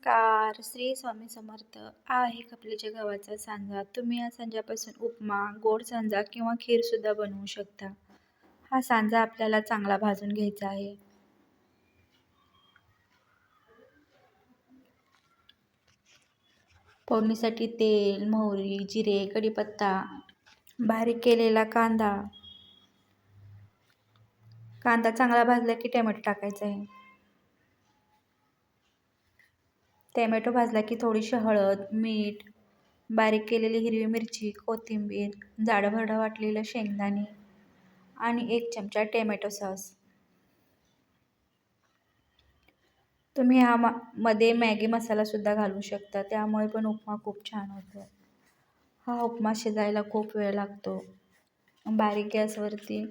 नमस्कार. श्री स्वामी समर्थ. आहे खपलीच्या गव्हाचा सांजा. तुम्ही या सांज्यापासून उपमा, गोड सांजा किंवा खीरसुद्धा बनवू शकता. हा सांजा आपल्याला चांगला भाजून घ्यायचा आहे. फोडणीसाठी तेल, मोहरी, जिरे, कढीपत्ता, बारीक केलेला कांदा. कांदा चांगला भाजला की टोमॅटो टाकायचा आहे. टोमॅटो भाजला की थोडीशी हळद, मीठ, बारीक केलेली हिरवी मिरची, कोथिंबीर, जाडभरड वाटलेलं शेंगदाणे आणि 1 चमचा टोमॅटो सॉस. तुम्ही मध्ये मॅगी मसालासुद्धा घालू शकता, त्यामुळे पण उपमा खूप छान होतो. हा उपमा शिजायला खूप वेळ लागतो. बारीक गॅसवरती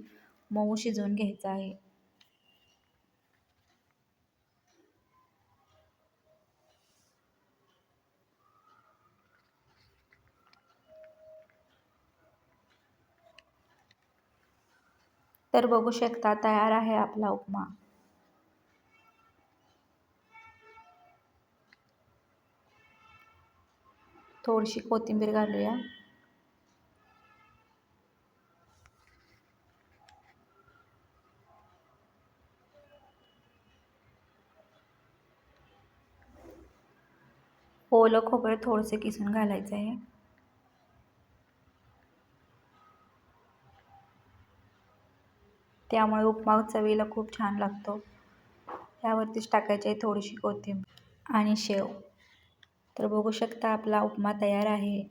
मऊ शिजवून घ्यायचा आहे. तर बघू शकता तयार आहे आपला उपमा. थोडीशी कोथिंबीर घालूया. ओलं खोबरं थोडंसं किसून घालायचं आहे. त्यामुळे उपमा चवीला खूप छान लागतो. त्यावरतीच टाकायची आहे थोडीशी कोथिंबीर आणि शेव. तर बघू शकता आपला उपमा तयार आहे.